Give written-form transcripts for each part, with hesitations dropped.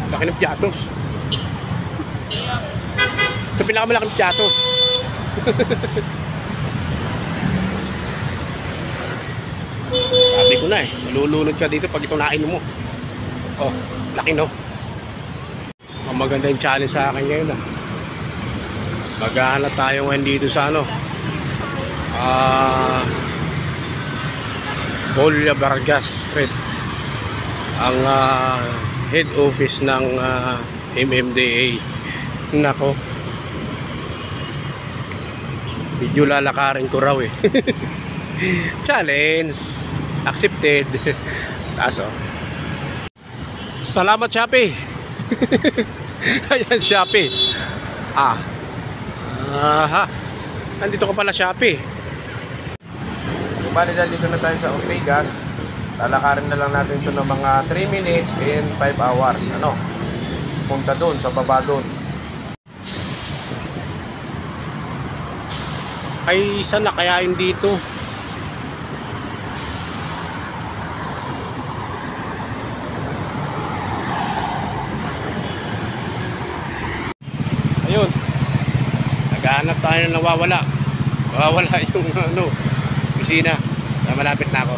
Laki ng piatos. Ito pinakamalaking piatos. Sabi ko na eh, malulunod ka dito pag ito nainom mo. Oh, laki no. Maganda yung challenge sa akin ngayon ah. Maghahanap tayo ngayon dito sa ano, Julia Vargas Street, ang head office ng MMDA. Nako, medyo lalakarin ko raw eh. Challenge accepted. Taas oh. Salamat Shopee. Ayan Shopee. Aha. Nandito ko pala Shopee. So bali dito na tayo sa Ortigas. Lalakarin na lang natin ito ng mga 3 minutes and 5 hours. Ano? Punta doon sa baba doon. Ay saan na kaya yun dito? Ayun. Naghahanap tayo ng nawawala. Nawawala yung ano, opisina. Malapit na ako.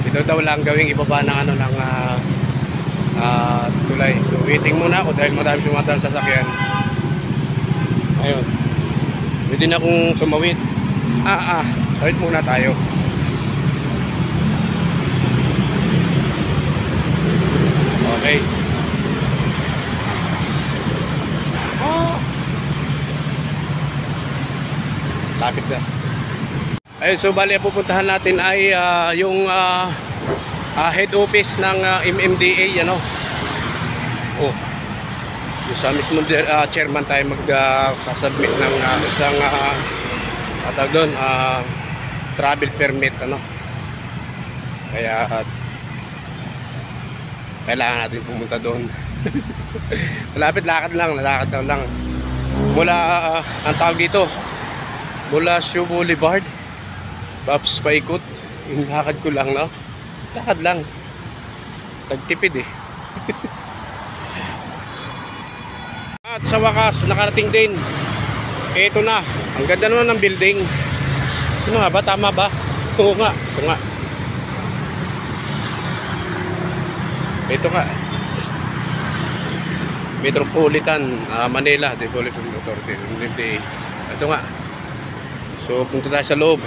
Ito daw lang gawing ibaba ng ano ng tulay. So waiting muna ako dahil marami sumadaan sasakyan. Ayun. Pwede na akong tumawid. Tawid muna tayo. Okay. Lapit na. Ayun, so bali pupuntahan natin ay yung head office ng MMDA, ano. Oh. Sa mismo chairman tayo mag-submit ng isang tawag doon, travel permit, ano. Kaya kailangan natin pumunta doon. Malapit, lakad lang. Mula ang tawag dito, mula Shaw Boulevard, Babs paikot, yung lakad ko lang, no? Lakad lang. Tagtipid eh. At sa wakas, nakarating din. Ito na. Ang ganda naman ng building. Ano nga ba? Tama ba? Oo nga. Ito nga. Ito nga. Metropolitan Manila Development Authority. Ito nga. So punta tayo sa loob.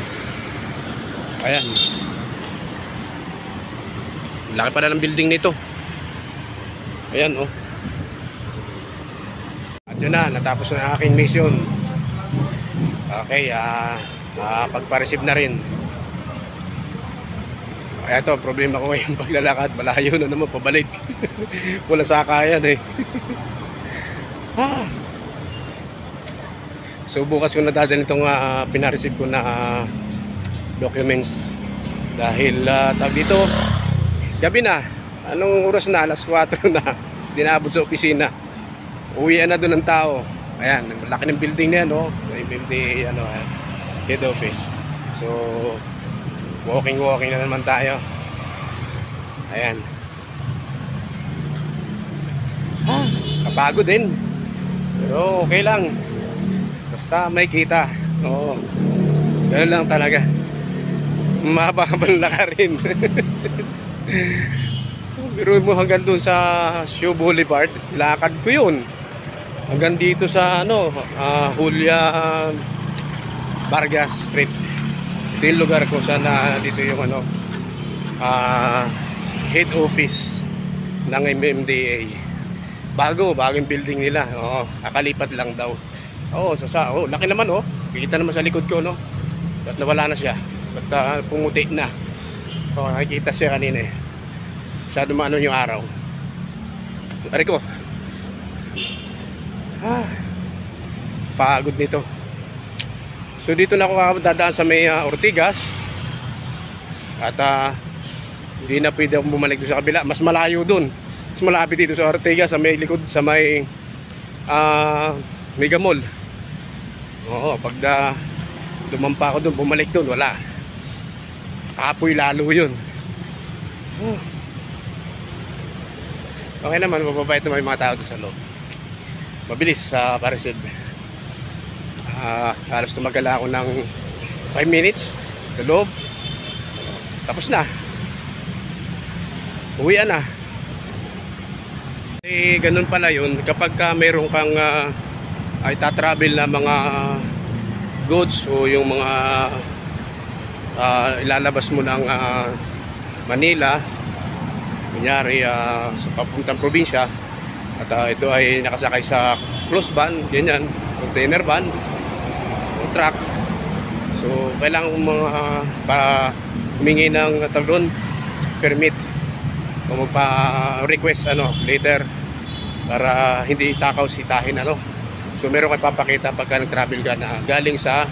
Ayan. Laki pa na ng building nito. Ayan oh. At yun na, natapos na aking mission. Okay, pagpa-receive na rin. Kaya ito, problema ko ngayon paglalakad. Malayo na naman pabalik. Wala sakayan eh. So bukas ko nadadala itong pinareceive ko na documents. Dahil tawag dito, gabi na. Anong oras na? Alas 4 na. Dinabot sa opisina. Uwi na doon ng tao. Ayan, laki ng building na yan, no? MMDA, ano, head office. So walking na naman tayo. Ayan. Kapagod din. Pero okay lang. Basta may kita. Oo. Ganun lang talaga. Mahaba-habang lakarin. Pero mo hanggang doon sa Shaw Boulevard, lakad ko yun. Hanggang dito sa ano, Julia Vargas Street. Ito yung lugar ko sana dito yung ano, head office ng MMDA. Bagong building nila. Oo, kakalipat lang daw. Oo, laki naman oh. Kikita naman sa likod ko, no. Ba't nawala na siya? Ba't pumuti na? Oo, nakikita siya kanina eh. Masyado maano yung araw. Ari ko. Pagod nito. So dito na ako dadaan sa may Ortigas. At hindi na pwede akong bumalik doon sa kabila. Mas malayo doon. Mas malapit dito sa Ortigas, sa may likod, sa may Mega Mall. Oo, pag lumampa ako doon, bumalik doon, wala. Kapoy lalo yun. Okay naman, mababait naman yung mga tao doon sa loob. Mabilis sa pa-receive. Halos tumagal ako ng 5 minutes sa loob. Tapos na. Uwian na. Ganun pala yun. Kapag mayroon kang ay tatravel na mga goods o yung mga ilalabas mo ng Manila, kunyari sa papuntang probinsya, at ito ay nakasakay sa close van, ganyan, container van o truck. So kailangan mga humingi ng tagron permit o magpa-request later para hindi takaw sitahin So meron kayo papakita pagka nag-travel ka na galing sa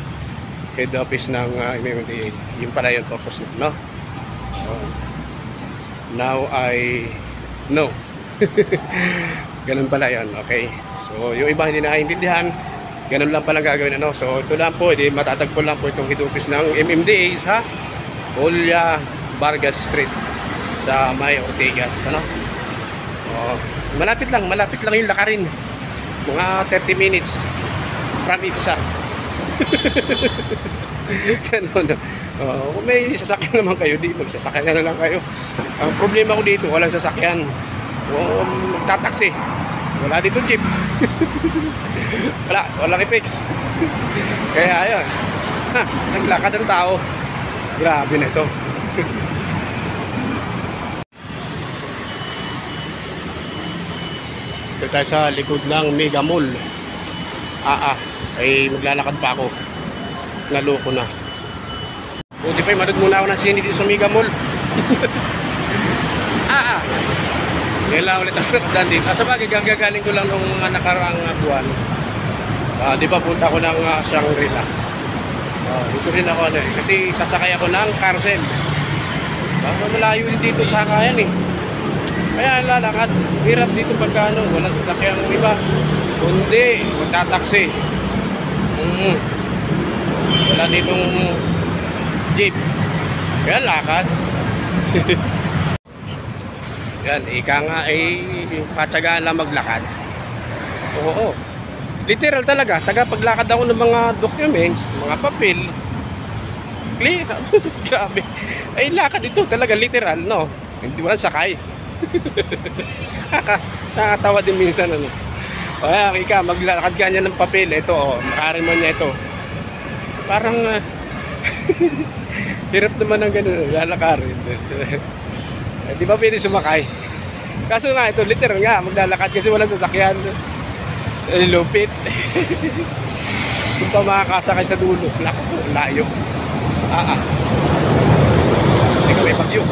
head office ng MMDA. Yun pala yung purpose no? So, now I know. Ganun pala yun, okay? So yung iba hindi nakaintindihan, ganun lang pala gagawin So ito lang po, matatagpo lang po itong head office ng MMDA sa Julia Vargas Street sa May Ortigas, malapit lang yung lakarin. Mga 30 minutes from Itza. Ganun. Kung may sasakyan naman kayo, di magsasakyan na lang kayo. Ang problema ko dito, walang sasakyan. Magtataksi. Wala dito jeep. Walang effects. Kaya ayun. Naglakad ang tao. Grabe na ito. Ito tayo sa likod ng Mega Mall. Ay maglalakad pa ako. Naloko na. Buti pa manood muna ako ng sine dito sa Mega Mall. Ngayon lang ulit ako nakadaan dito. Sa bagay, gagaling ko lang nung mga nakaraang buwan. Di ba punta ko ng Shangri-La. Dito rin ako kasi sasakay ako ng carousel. Malayo din dito sa kayan Kaya lalakad, hirap dito pagka walang sasakyan ng iba. Kundi, magtataksi. Wala ditong jeep. Kaya lakad. Yan, ika nga patsagaan lang maglakad. Oo. Literal talaga, paglakad ako ng mga documents, mga papel. Clear. Grabe. Ay lakad ito talaga literal, Hindi wala sakay. Nakakatawa din minsan Kaya ika maglalakad ka niya ng papel. Ito makarin mo niya ito. Parang hirap naman ng ganun lalakarin. Di ba pwede sumakay? Kaso nga ito literal nga maglalakad kasi walang sasakyan. Lupit. Kung pa makakasakay sa dulo, layo. Ikaw may bagyo.